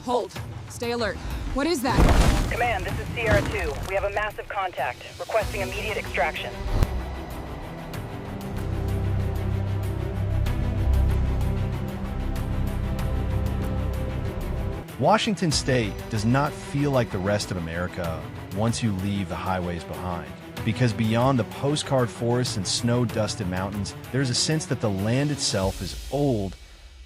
Hold. Stay alert. What is that? Command, this is Sierra 2. We have a massive contact, requesting immediate extraction. Washington State does not feel like the rest of America once you leave the highways behind. Because beyond the postcard forests and snow-dusted mountains, there's a sense that the land itself is old,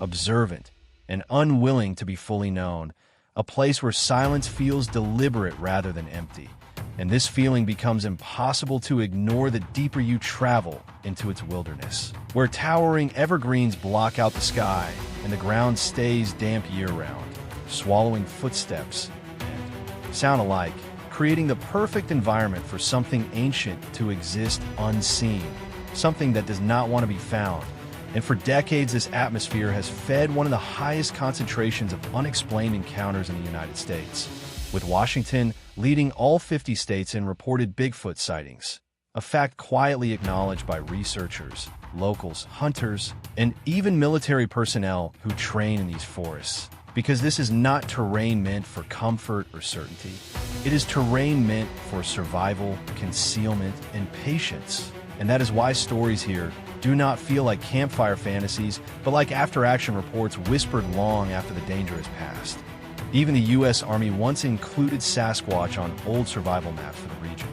observant, and unwilling to be fully known. A place where silence feels deliberate rather than empty. And this feeling becomes impossible to ignore the deeper you travel into its wilderness, where towering evergreens block out the sky and the ground stays damp year-round, swallowing footsteps and sound alike, creating the perfect environment for something ancient to exist unseen, something that does not want to be found. And for decades, this atmosphere has fed one of the highest concentrations of unexplained encounters in the United States, with Washington leading all 50 states in reported Bigfoot sightings, a fact quietly acknowledged by researchers, locals, hunters, and even military personnel who train in these forests. Because this is not terrain meant for comfort or certainty. It is terrain meant for survival, concealment, and patience. And that is why stories here do not feel like campfire fantasies, but like after-action reports whispered long after the danger has passed. Even the U.S. Army once included Sasquatch on old survival maps for the region,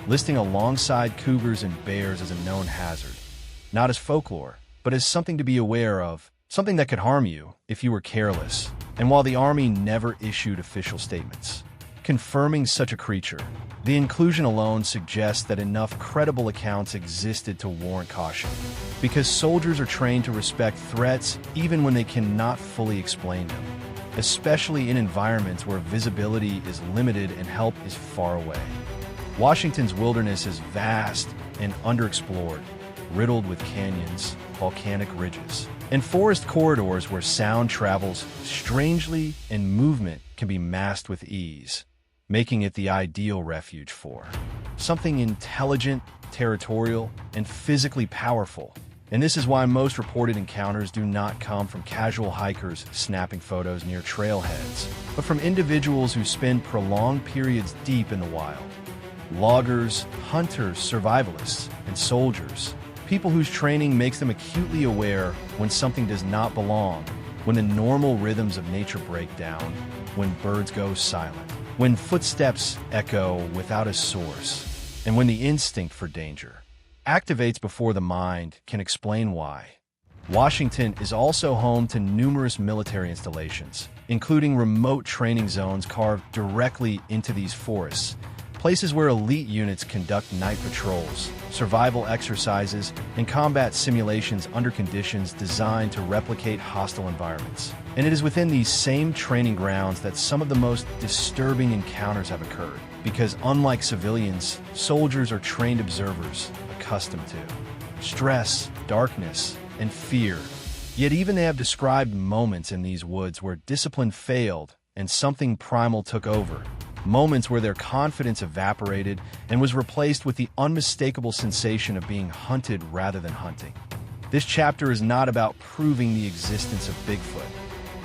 listing alongside cougars and bears as a known hazard. Not as folklore, but as something to be aware of, something that could harm you if you were careless. And while the Army never issued official statements confirming such a creature, the inclusion alone suggests that enough credible accounts existed to warrant caution, because soldiers are trained to respect threats even when they cannot fully explain them, especially in environments where visibility is limited and help is far away. Washington's wilderness is vast and underexplored, riddled with canyons, volcanic ridges, and forest corridors where sound travels strangely and movement can be masked with ease, making it the ideal refuge for something intelligent, territorial, and physically powerful. And this is why most reported encounters do not come from casual hikers snapping photos near trailheads, but from individuals who spend prolonged periods deep in the wild. Loggers, hunters, survivalists, and soldiers. People whose training makes them acutely aware when something does not belong, when the normal rhythms of nature break down, when birds go silent, when footsteps echo without a source, and when the instinct for danger activates before the mind can explain why. Washington is also home to numerous military installations, including remote training zones carved directly into these forests, places where elite units conduct night patrols, survival exercises, and combat simulations under conditions designed to replicate hostile environments. And it is within these same training grounds that some of the most disturbing encounters have occurred, because unlike civilians, soldiers are trained observers accustomed to stress, darkness, and fear. Yet even they have described moments in these woods where discipline failed and something primal took over. Moments where their confidence evaporated and was replaced with the unmistakable sensation of being hunted rather than hunting. This chapter is not about proving the existence of Bigfoot,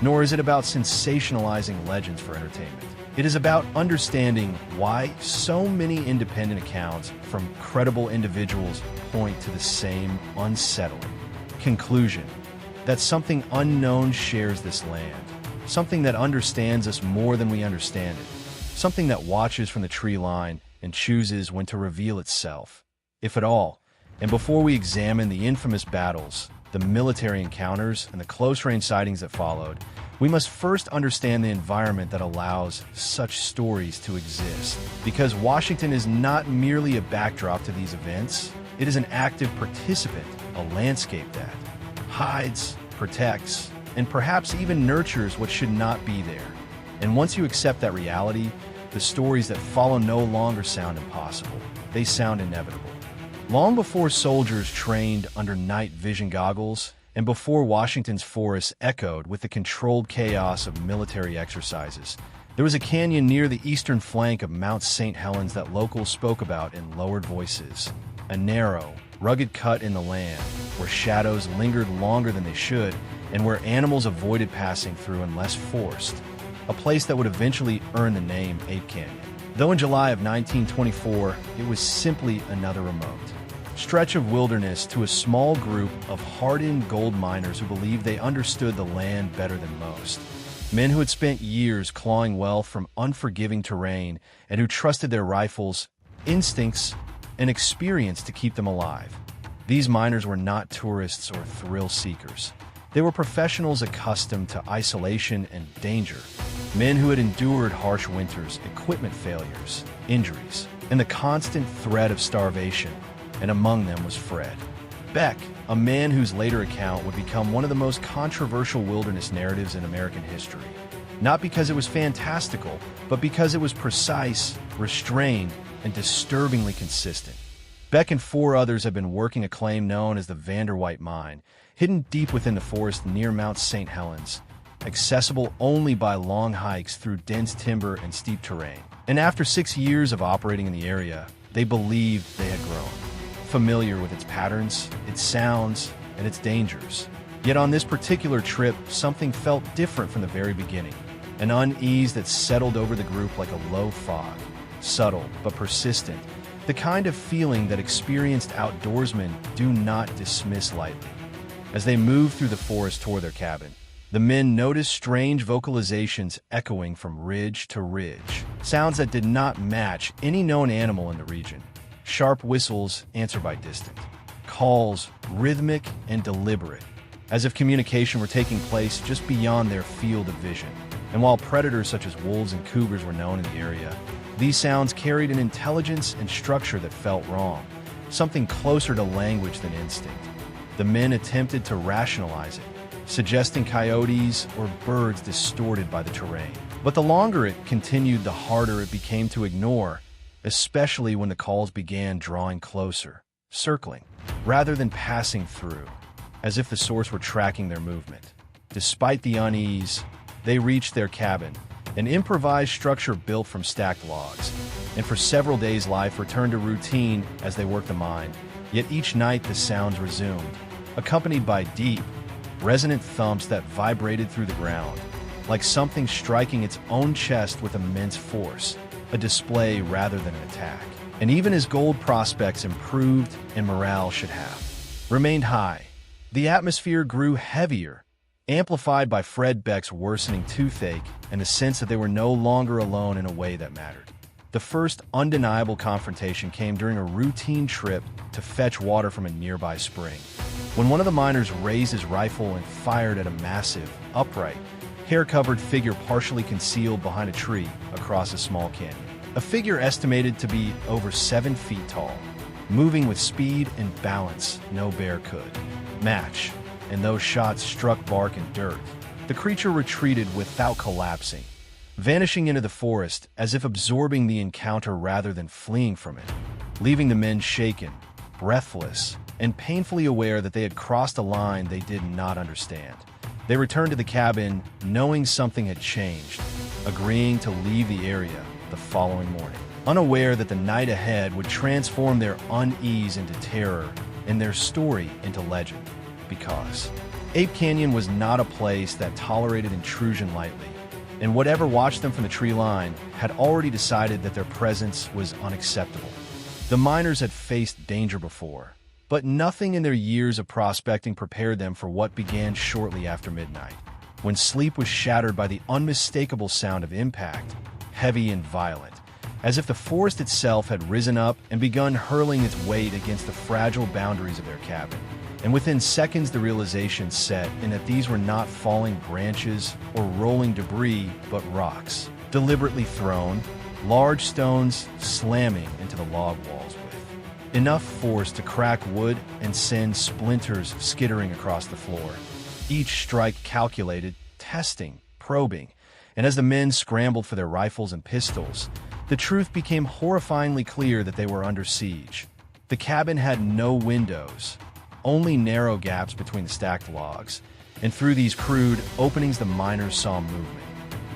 nor is it about sensationalizing legends for entertainment. It is about understanding why so many independent accounts from credible individuals point to the same unsettling conclusion, that something unknown shares this land, something that understands us more than we understand it. Something that watches from the tree line and chooses when to reveal itself, if at all. And before we examine the infamous battles, the military encounters, and the close-range sightings that followed, we must first understand the environment that allows such stories to exist. Because Washington is not merely a backdrop to these events, it is an active participant, a landscape that hides, protects, and perhaps even nurtures what should not be there. And once you accept that reality, the stories that follow no longer sound impossible. They sound inevitable. Long before soldiers trained under night vision goggles, and before Washington's forests echoed with the controlled chaos of military exercises, there was a canyon near the eastern flank of Mount St. Helens that locals spoke about in lowered voices. A narrow, rugged cut in the land, where shadows lingered longer than they should, and where animals avoided passing through unless forced. a place that would eventually earn the name Ape Canyon. Though in July of 1924, it was simply another remote stretch of wilderness to a small group of hardened gold miners who believed they understood the land better than most. Men who had spent years clawing wealth from unforgiving terrain and who trusted their rifles, instincts, and experience to keep them alive. These miners were not tourists or thrill seekers. They were professionals accustomed to isolation and danger, men who had endured harsh winters, equipment failures, injuries, and the constant threat of starvation, and among them was Fred Beck, a man whose later account would become one of the most controversial wilderness narratives in American history. Not because it was fantastical, but because it was precise, restrained, and disturbingly consistent. Beck and 4 others have been working a claim known as the Vanderwhite Mine, hidden deep within the forest near Mount St. Helens, accessible only by long hikes through dense timber and steep terrain. And after 6 years of operating in the area, they believed they had grown familiar with its patterns, its sounds, and its dangers. Yet on this particular trip, something felt different from the very beginning. An unease that settled over the group like a low fog, subtle but persistent, the kind of feeling that experienced outdoorsmen do not dismiss lightly. As they moved through the forest toward their cabin, the men noticed strange vocalizations echoing from ridge to ridge, sounds that did not match any known animal in the region. Sharp whistles answered by distant calls, rhythmic and deliberate, as if communication were taking place just beyond their field of vision. And while predators such as wolves and cougars were known in the area, these sounds carried an intelligence and structure that felt wrong, something closer to language than instinct. The men attempted to rationalize it, suggesting coyotes or birds distorted by the terrain. But the longer it continued, the harder it became to ignore, especially when the calls began drawing closer, circling, rather than passing through, as if the source were tracking their movement. Despite the unease, they reached their cabin, an improvised structure built from stacked logs, and for several days life returned to routine as they worked the mine. Yet each night the sounds resumed, accompanied by deep, resonant thumps that vibrated through the ground, like something striking its own chest with immense force, a display rather than an attack. And even as gold prospects improved and morale should have remained high, the atmosphere grew heavier, amplified by Fred Beck's worsening toothache and the sense that they were no longer alone in a way that mattered. The first undeniable confrontation came during a routine trip to fetch water from a nearby spring, when one of the miners raised his rifle and fired at a massive, upright, hair-covered figure partially concealed behind a tree across a small canyon. A figure estimated to be over 7 feet tall, moving with speed and balance no bear could match, and those shots struck bark and dirt. The creature retreated without collapsing, vanishing into the forest as if absorbing the encounter rather than fleeing from it, leaving the men shaken, breathless, and painfully aware that they had crossed a line they did not understand. They returned to the cabin knowing something had changed, agreeing to leave the area the following morning, unaware that the night ahead would transform their unease into terror and their story into legend. Because Ape Canyon was not a place that tolerated intrusion lightly, and whatever watched them from the tree line had already decided that their presence was unacceptable. The miners had faced danger before, but nothing in their years of prospecting prepared them for what began shortly after midnight, when sleep was shattered by the unmistakable sound of impact, heavy and violent, as if the forest itself had risen up and begun hurling its weight against the fragile boundaries of their cabin. And within seconds the realization set in that these were not falling branches or rolling debris, but rocks, deliberately thrown, large stones slamming into the log walls with enough force to crack wood and send splinters skittering across the floor. Each strike calculated, testing, probing, and as the men scrambled for their rifles and pistols, the truth became horrifyingly clear that they were under siege. The cabin had no windows, only narrow gaps between the stacked logs, and through these crude openings the miners saw movement.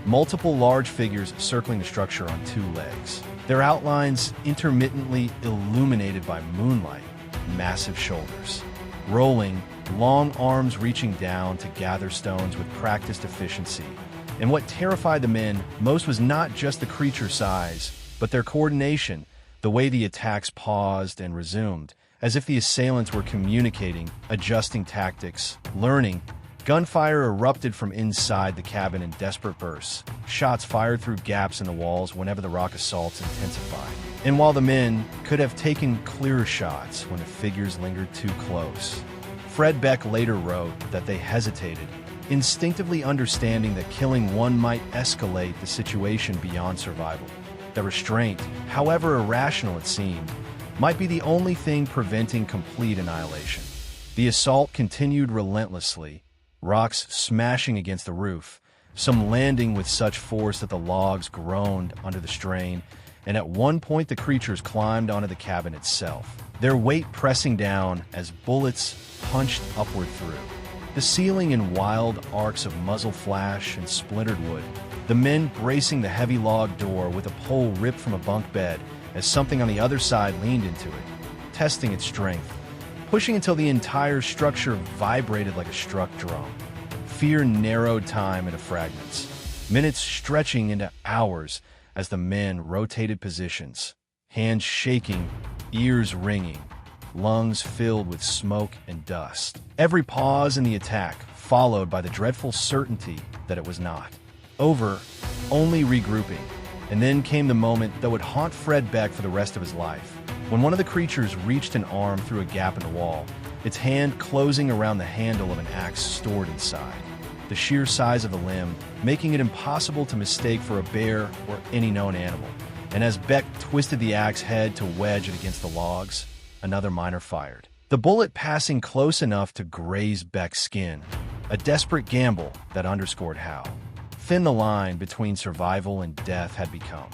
Multiple large figures circling the structure on 2 legs, their outlines intermittently illuminated by moonlight, massive shoulders, rolling, long arms reaching down to gather stones with practiced efficiency, And what terrified the men most was not just the creature's size, but their coordination, the way the attacks paused and resumed, as if the assailants were communicating, adjusting tactics, learning. Gunfire erupted from inside the cabin in desperate bursts, shots fired through gaps in the walls whenever the rock assaults intensified. And while the men could have taken clearer shots when the figures lingered too close, Fred Beck later wrote that they hesitated, instinctively understanding that killing one might escalate the situation beyond survival. The restraint, however irrational it seemed, might be the only thing preventing complete annihilation. The assault continued relentlessly, rocks smashing against the roof, some landing with such force that the logs groaned under the strain, and at one point the creatures climbed onto the cabin itself, their weight pressing down as bullets punched upward through. The ceiling in wild arcs of muzzle flash and splintered wood, the men bracing the heavy log door with a pole ripped from a bunk bed as something on the other side leaned into it, testing its strength, pushing until the entire structure vibrated like a struck drum. Fear narrowed time into fragments, minutes stretching into hours as the men rotated positions, hands shaking, ears ringing, lungs filled with smoke and dust. Every pause in the attack followed by the dreadful certainty that it was not over, only regrouping. And then came the moment that would haunt Fred Beck for the rest of his life, when one of the creatures reached an arm through a gap in the wall, its hand closing around the handle of an axe stored inside. The sheer size of the limb making it impossible to mistake for a bear or any known animal. And as Beck twisted the axe head to wedge it against the logs, another miner fired, the bullet passing close enough to graze Beck's skin, a desperate gamble that underscored how thin the line between survival and death had become.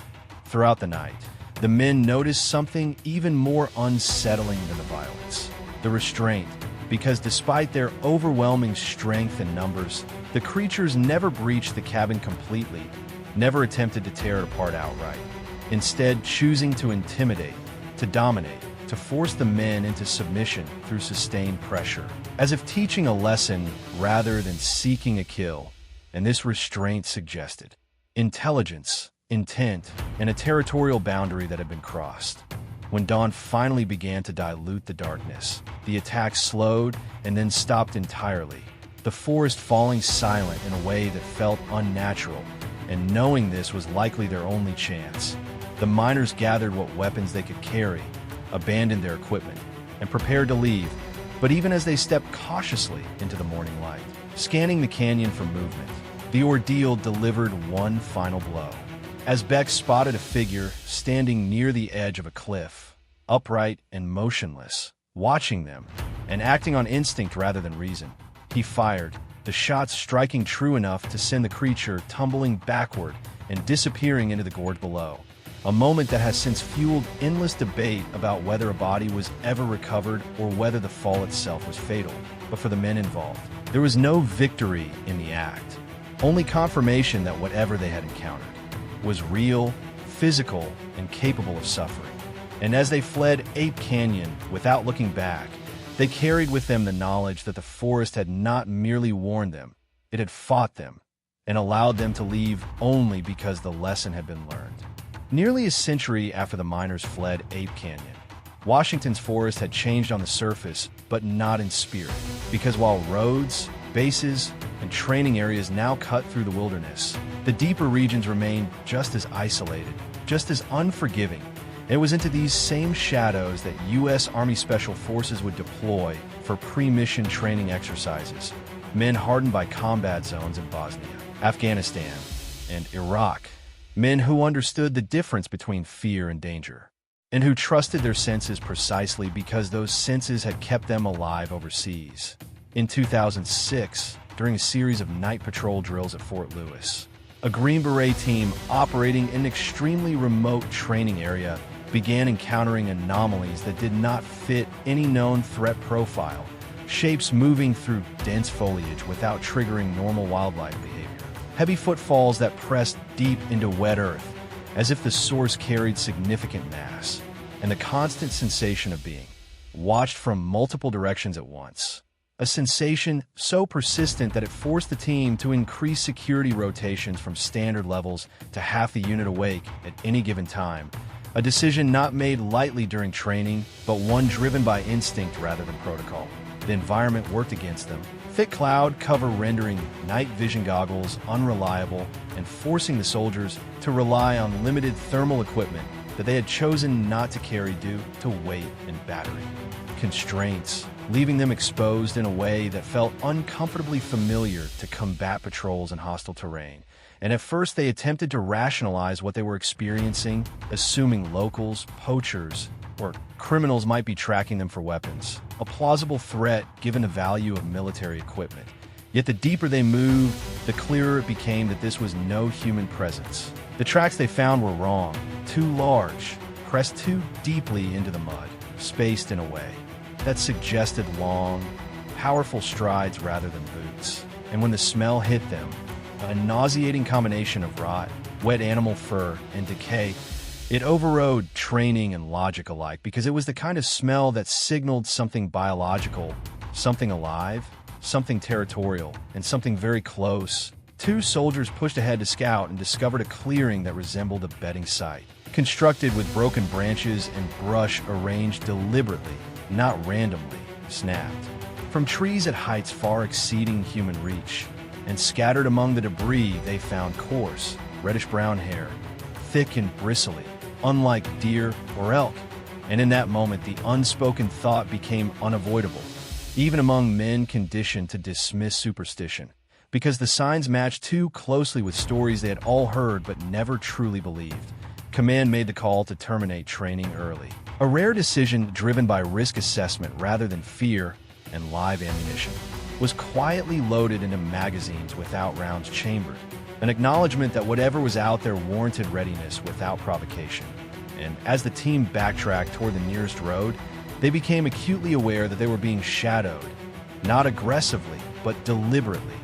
Throughout the night, the men noticed something even more unsettling than the violence, the restraint, because despite their overwhelming strength and numbers, the creatures never breached the cabin completely, never attempted to tear it apart outright, instead choosing to intimidate, to dominate, to force the men into submission through sustained pressure, as if teaching a lesson rather than seeking a kill. And this restraint suggested intelligence, intent, and a territorial boundary that had been crossed. When dawn finally began to dilute the darkness, the attack slowed and then stopped entirely, the forest falling silent in a way that felt unnatural, and knowing this was likely their only chance, the miners gathered what weapons they could carry, abandoned their equipment, and prepared to leave. But even as they stepped cautiously into the morning light, scanning the canyon for movement, the ordeal delivered one final blow. As Beck spotted a figure standing near the edge of a cliff, upright and motionless, watching them, and acting on instinct rather than reason, he fired, the shot striking true enough to send the creature tumbling backward and disappearing into the gorge below. A moment that has since fueled endless debate about whether a body was ever recovered or whether the fall itself was fatal. But for the men involved, there was no victory in the act, only confirmation that whatever they had encountered was real, physical, and capable of suffering. And as they fled Ape Canyon without looking back, they carried with them the knowledge that the forest had not merely warned them, it had fought them, and allowed them to leave only because the lesson had been learned. Nearly a century after the miners fled Ape Canyon, Washington's forest had changed on the surface, but not in spirit, because while roads, bases, and training areas now cut through the wilderness, the deeper regions remained just as isolated, just as unforgiving. It was into these same shadows that U.S. Army Special Forces would deploy for pre-mission training exercises, men hardened by combat zones in Bosnia, Afghanistan, and Iraq, men who understood the difference between fear and danger, and who trusted their senses precisely because those senses had kept them alive overseas. In 2006, during a series of night patrol drills at Fort Lewis, a Green Beret team operating in an extremely remote training area began encountering anomalies that did not fit any known threat profile, shapes moving through dense foliage without triggering normal wildlife behavior, heavy footfalls that pressed deep into wet earth as if the source carried significant mass, and the constant sensation of being watched from multiple directions at once. a sensation so persistent that it forced the team to increase security rotations from standard levels to half the unit awake at any given time. A decision not made lightly during training, but one driven by instinct rather than protocol. The environment worked against them. Thick cloud cover rendering night vision goggles unreliable and forcing the soldiers to rely on limited thermal equipment that they had chosen not to carry due to weight and battery. Constraints, leaving them exposed in a way that felt uncomfortably familiar to combat patrols in hostile terrain. And at first they attempted to rationalize what they were experiencing, assuming locals, poachers, or criminals might be tracking them for weapons. A plausible threat given the value of military equipment. Yet the deeper they moved, the clearer it became that this was no human presence. The tracks they found were wrong, too large, pressed too deeply into the mud, spaced in a way that suggested long, powerful strides rather than boots. And when the smell hit them, a nauseating combination of rot, wet animal fur, and decay, it overrode training and logic alike because it was the kind of smell that signaled something biological, something alive, something territorial, and something very close. Two soldiers pushed ahead to scout and discovered a clearing that resembled a bedding site, constructed with broken branches and brush arranged deliberately, not randomly, snapped. From trees at heights far exceeding human reach, and scattered among the debris they found coarse, reddish-brown hair, thick and bristly, unlike deer or elk. And in that moment, the unspoken thought became unavoidable, even among men conditioned to dismiss superstition, because the signs matched too closely with stories they had all heard but never truly believed. Command made the call to terminate training early. A rare decision driven by risk assessment rather than fear, and live ammunition was quietly loaded into magazines without rounds chambered, an acknowledgement that whatever was out there warranted readiness without provocation. And as the team backtracked toward the nearest road, they became acutely aware that they were being shadowed, not aggressively, but deliberately,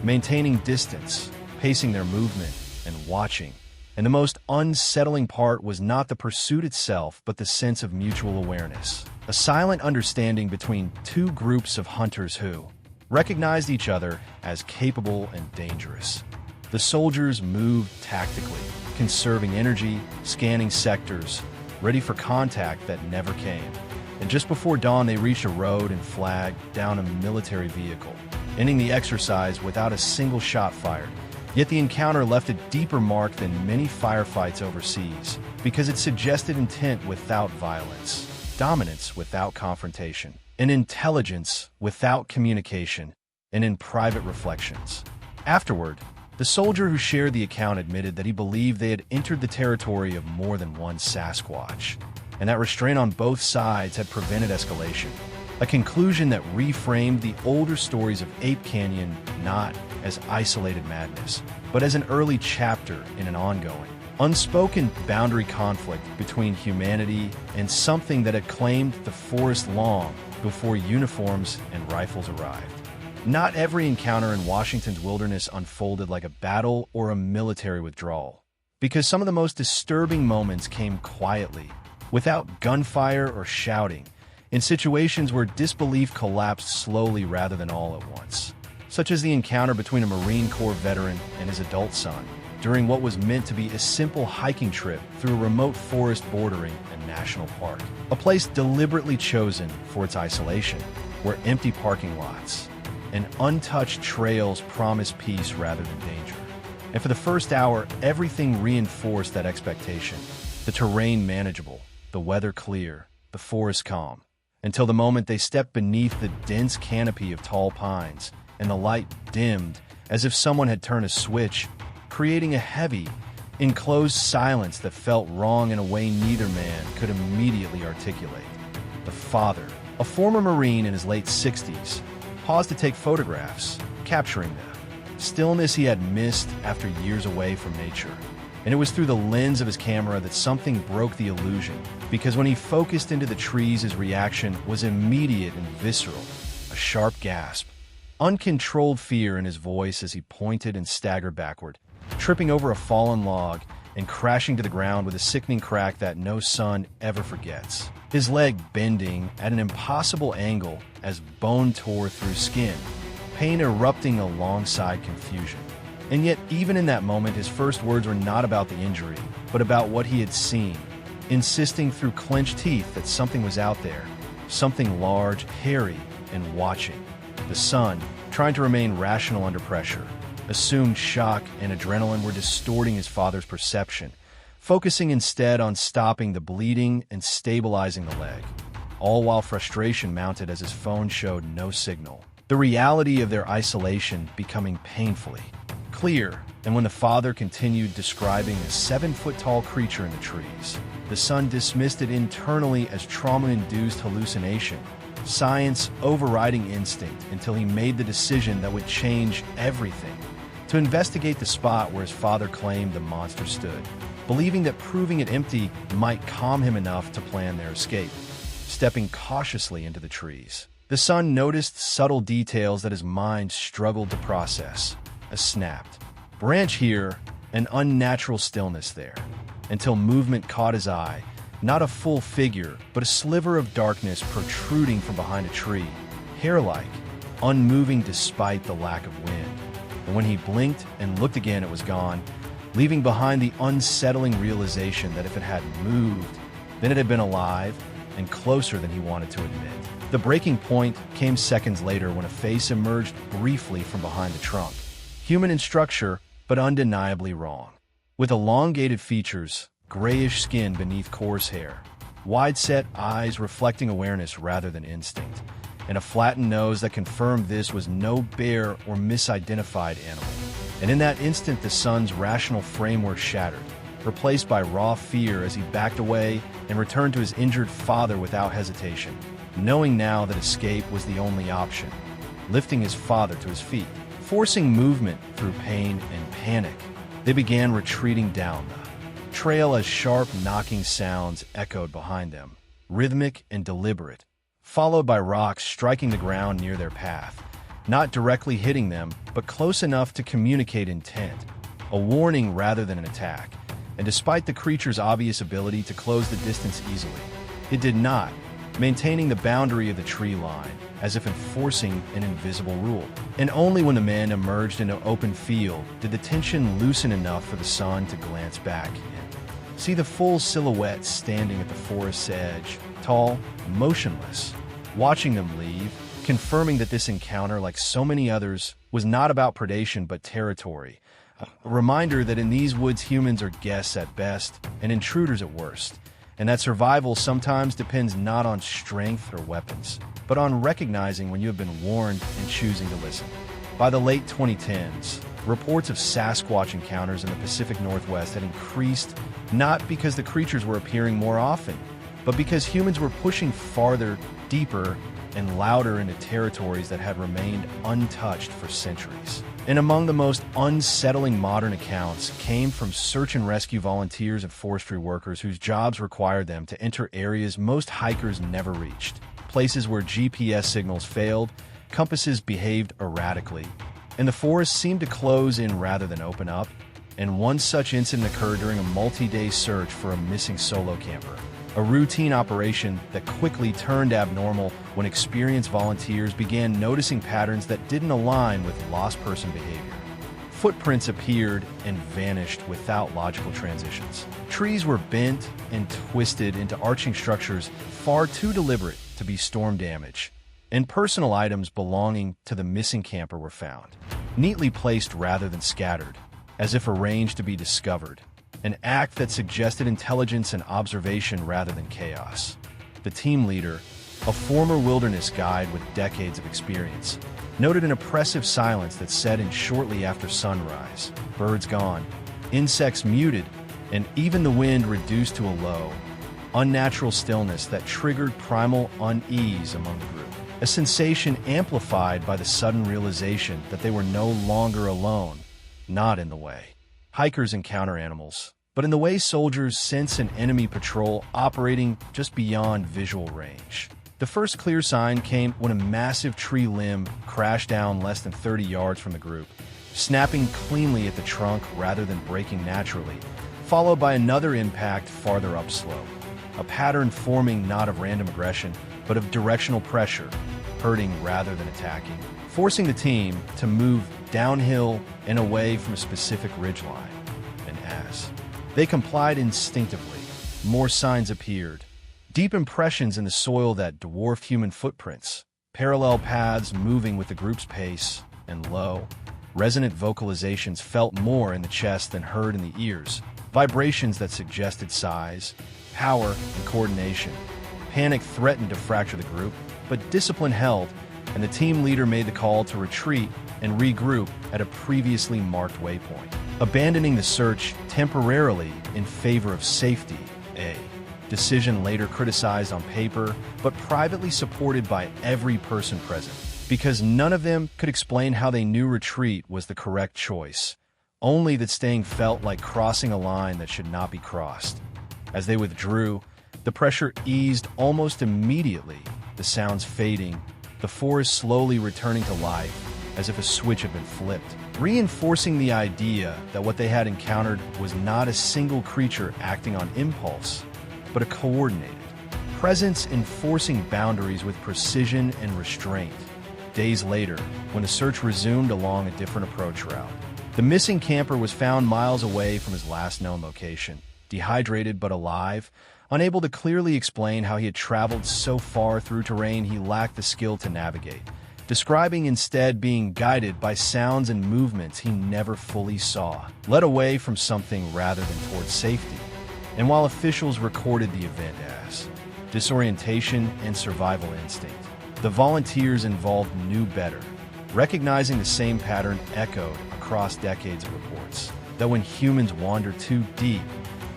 maintaining distance, pacing their movement, and watching. And the most unsettling part was not the pursuit itself, but the sense of mutual awareness. A silent understanding between two groups of hunters who recognized each other as capable and dangerous. The soldiers moved tactically, conserving energy, scanning sectors, ready for contact that never came. And just before dawn, they reached a road and flagged down a military vehicle, ending the exercise without a single shot fired. Yet the encounter left a deeper mark than many firefights overseas, because it suggested intent without violence, dominance without confrontation, and intelligence without communication, and in private reflections. Afterward, the soldier who shared the account admitted that he believed they had entered the territory of more than one Sasquatch, and that restraint on both sides had prevented escalation. A conclusion that reframed the older stories of Ape Canyon not as isolated madness, but as an early chapter in an ongoing, unspoken boundary conflict between humanity and something that had claimed the forest long before uniforms and rifles arrived. Not every encounter in Washington's wilderness unfolded like a battle or a military withdrawal, because some of the most disturbing moments came quietly, without gunfire or shouting, in situations where disbelief collapsed slowly rather than all at once, such as the encounter between a Marine Corps veteran and his adult son during what was meant to be a simple hiking trip through a remote forest bordering a national park, a place deliberately chosen for its isolation, where empty parking lots and untouched trails promise peace rather than danger. And for the first hour, everything reinforced that expectation. The terrain manageable, the weather clear, the forest calm, until the moment they stepped beneath the dense canopy of tall pines, and the light dimmed as if someone had turned a switch, creating a heavy, enclosed silence that felt wrong in a way neither man could immediately articulate. The father, a former Marine in his late 60s, paused to take photographs, capturing the stillness he had missed after years away from nature. And it was through the lens of his camera that something broke the illusion, because when he focused into the trees, his reaction was immediate and visceral, a sharp gasp, uncontrolled fear in his voice as he pointed and staggered backward, tripping over a fallen log and crashing to the ground with a sickening crack that no son ever forgets. his leg bending at an impossible angle as bone tore through skin, pain erupting alongside confusion. And yet, even in that moment, his first words were not about the injury, but about what he had seen, insisting through clenched teeth that something was out there, something large, hairy, and watching. The son, trying to remain rational under pressure, assumed shock and adrenaline were distorting his father's perception, focusing instead on stopping the bleeding and stabilizing the leg, all while frustration mounted as his phone showed no signal. The reality of their isolation becoming painfully clear, and when the father continued describing a 7-foot-tall creature in the trees, the son dismissed it internally as trauma-induced hallucination, science overriding instinct, until he made the decision that would change everything: to investigate the spot where his father claimed the monster stood, believing that proving it empty might calm him enough to plan their escape. Stepping cautiously into the trees, the son noticed subtle details that his mind struggled to process. A snapped branch here, an unnatural stillness there, until movement caught his eye, not a full figure, but a sliver of darkness protruding from behind a tree, hair-like, unmoving despite the lack of wind. And when he blinked and looked again, it was gone, leaving behind the unsettling realization that if it had moved, then it had been alive and closer than he wanted to admit. The breaking point came seconds later when a face emerged briefly from behind the trunk. Human in structure, but undeniably wrong. With elongated features, grayish skin beneath coarse hair, wide-set eyes reflecting awareness rather than instinct, and a flattened nose that confirmed this was no bear or misidentified animal. And in that instant, the son's rational framework shattered, replaced by raw fear as he backed away and returned to his injured father without hesitation, knowing now that escape was the only option, lifting his father to his feet. Forcing movement through pain and panic, they began retreating down the trail as sharp knocking sounds echoed behind them, rhythmic and deliberate, followed by rocks striking the ground near their path, not directly hitting them, but close enough to communicate intent, a warning rather than an attack. And despite the creature's obvious ability to close the distance easily, it did not, maintaining the boundary of the tree line, as if enforcing an invisible rule. And only when the men emerged into open field did the tension loosen enough for the son to glance back and see the full silhouette standing at the forest's edge, tall, motionless, watching them leave, confirming that this encounter, like so many others, was not about predation but territory. A reminder that in these woods humans are guests at best and intruders at worst, and that survival sometimes depends not on strength or weapons, but on recognizing when you have been warned and choosing to listen. By the late 2010s, reports of Sasquatch encounters in the Pacific Northwest had increased, not because the creatures were appearing more often, but because humans were pushing farther, deeper, and louder into territories that had remained untouched for centuries. And among the most unsettling modern accounts came from search and rescue volunteers and forestry workers whose jobs required them to enter areas most hikers never reached, places where GPS signals failed, compasses behaved erratically, and the forest seemed to close in rather than open up. And one such incident occurred during a multi-day search for a missing solo camper, a routine operation that quickly turned abnormal when experienced volunteers began noticing patterns that didn't align with lost person behavior. Footprints appeared and vanished without logical transitions. Trees were bent and twisted into arching structures far too deliberate to be storm damage, and personal items belonging to the missing camper were found, neatly placed rather than scattered, as if arranged to be discovered. An act that suggested intelligence and observation rather than chaos. The team leader, a former wilderness guide with decades of experience, noted an oppressive silence that set in shortly after sunrise, birds gone, insects muted, and even the wind reduced to a low, unnatural stillness that triggered primal unease among the group. A sensation amplified by the sudden realization that they were no longer alone, not in the way hikers encounter animals, but in the way soldiers sense an enemy patrol operating just beyond visual range. The first clear sign came when a massive tree limb crashed down less than 30 yards from the group, snapping cleanly at the trunk rather than breaking naturally, followed by another impact farther upslope. a pattern forming not of random aggression, but of directional pressure, hurting rather than attacking, forcing the team to move downhill and away from a specific ridgeline. And as they complied instinctively, more signs appeared. Deep impressions in the soil that dwarfed human footprints, parallel paths moving with the group's pace, and low, resonant vocalizations felt more in the chest than heard in the ears, vibrations that suggested size, power, and coordination. Panic threatened to fracture the group, but discipline held, and the team leader made the call to retreat and regroup at a previously marked waypoint, abandoning the search temporarily in favor of safety, a decision later criticized on paper, but privately supported by every person present, because none of them could explain how they knew retreat was the correct choice, only that staying felt like crossing a line that should not be crossed. As they withdrew, the pressure eased almost immediately, the sounds fading, the forest slowly returning to life, as if a switch had been flipped, reinforcing the idea that what they had encountered was not a single creature acting on impulse, but a coordinated presence enforcing boundaries with precision and restraint. Days later, when the search resumed along a different approach route, the missing camper was found miles away from his last known location, dehydrated but alive, unable to clearly explain how he had traveled so far through terrain he lacked the skill to navigate, describing instead being guided by sounds and movements he never fully saw, led away from something rather than towards safety. And while officials recorded the event as disorientation and survival instinct, the volunteers involved knew better, recognizing the same pattern echoed across decades of reports, that when humans wander too deep,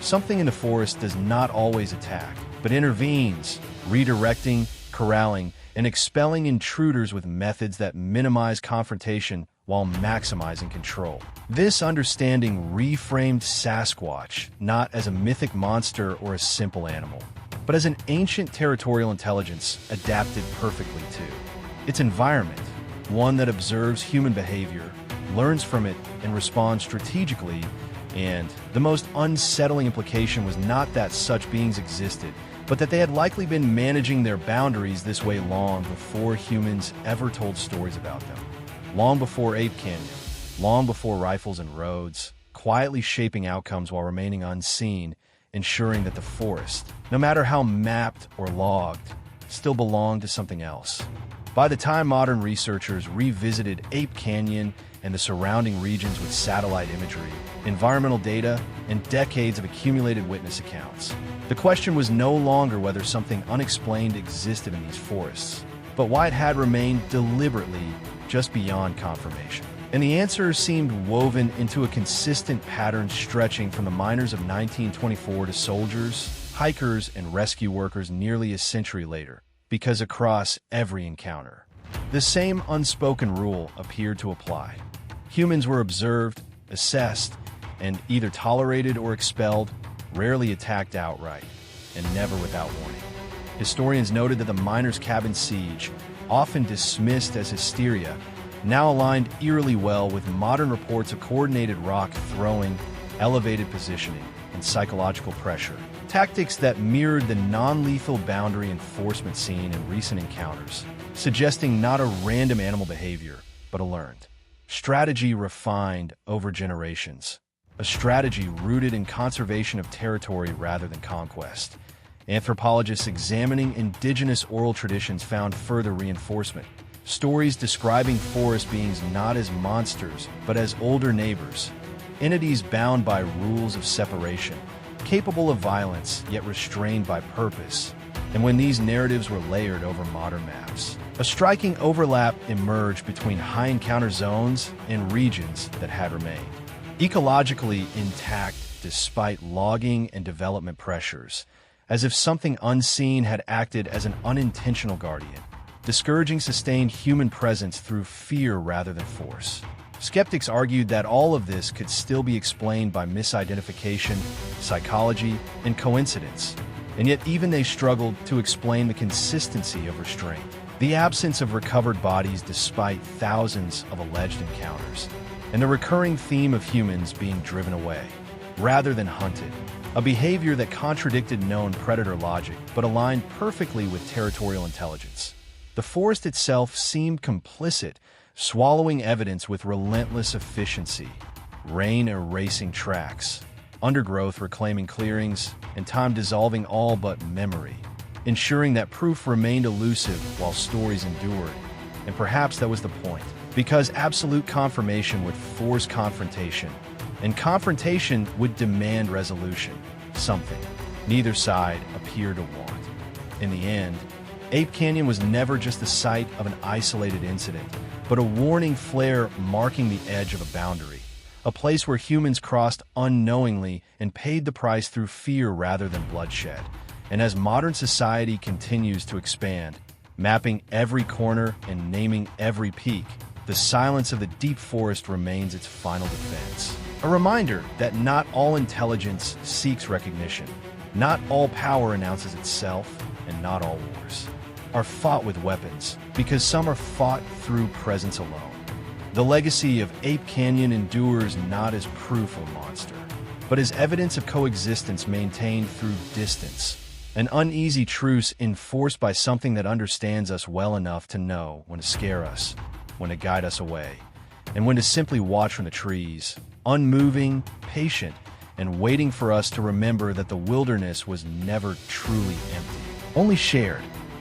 something in the forest does not always attack, but intervenes, redirecting, corralling, and expelling intruders with methods that minimize confrontation while maximizing control. This understanding reframed Sasquatch not as a mythic monster or a simple animal, but as an ancient territorial intelligence adapted perfectly to its environment, one that observes human behavior, learns from it, and responds strategically. And the most unsettling implication was not that such beings existed, but that they had likely been managing their boundaries this way long before humans ever told stories about them. Long before Ape Canyon, long before rifles and roads, quietly shaping outcomes while remaining unseen, ensuring that the forest, no matter how mapped or logged, still belonged to something else. By the time modern researchers revisited Ape Canyon and the surrounding regions with satellite imagery, environmental data, and decades of accumulated witness accounts, the question was no longer whether something unexplained existed in these forests, but why it had remained deliberately just beyond confirmation. And the answer seemed woven into a consistent pattern stretching from the miners of 1924 to soldiers, hikers, and rescue workers nearly a century later, because across every encounter, the same unspoken rule appeared to apply. Humans were observed, assessed, and either tolerated or expelled, rarely attacked outright, and never without warning. Historians noted that the miners' cabin siege, often dismissed as hysteria, now aligned eerily well with modern reports of coordinated rock throwing, elevated positioning, and psychological pressure, tactics that mirrored the non-lethal boundary enforcement seen in recent encounters, suggesting not a random animal behavior, but a learned strategy refined over generations, a strategy rooted in conservation of territory rather than conquest. Anthropologists examining indigenous oral traditions found further reinforcement. Stories describing forest beings not as monsters, but as older neighbors, entities bound by rules of separation, capable of violence, yet restrained by purpose. And when these narratives were layered over modern maps, a striking overlap emerged between high encounter zones and regions that had remained ecologically intact despite logging and development pressures, as if something unseen had acted as an unintentional guardian, discouraging sustained human presence through fear rather than force. Skeptics argued that all of this could still be explained by misidentification, psychology, and coincidence, and yet even they struggled to explain the consistency of restraint, the absence of recovered bodies despite thousands of alleged encounters, and the recurring theme of humans being driven away, rather than hunted, a behavior that contradicted known predator logic but aligned perfectly with territorial intelligence. The forest itself seemed complicit, swallowing evidence with relentless efficiency, rain erasing tracks, undergrowth reclaiming clearings, and time dissolving all but memory, ensuring that proof remained elusive while stories endured. And perhaps that was the point, because absolute confirmation would force confrontation, and confrontation would demand resolution, something neither side appeared to want. In the end, Ape Canyon was never just the site of an isolated incident, but a warning flare marking the edge of a boundary, a place where humans crossed unknowingly and paid the price through fear rather than bloodshed. And as modern society continues to expand, mapping every corner and naming every peak, the silence of the deep forest remains its final defense. A reminder that not all intelligence seeks recognition, not all power announces itself, and not all wars are fought with weapons, because some are fought through presence alone. The legacy of Ape Canyon endures not as proof of a monster, but as evidence of coexistence maintained through distance, an uneasy truce enforced by something that understands us well enough to know when to scare us, when to guide us away, and when to simply watch from the trees, unmoving, patient, and waiting for us to remember that the wilderness was never truly empty, only shared.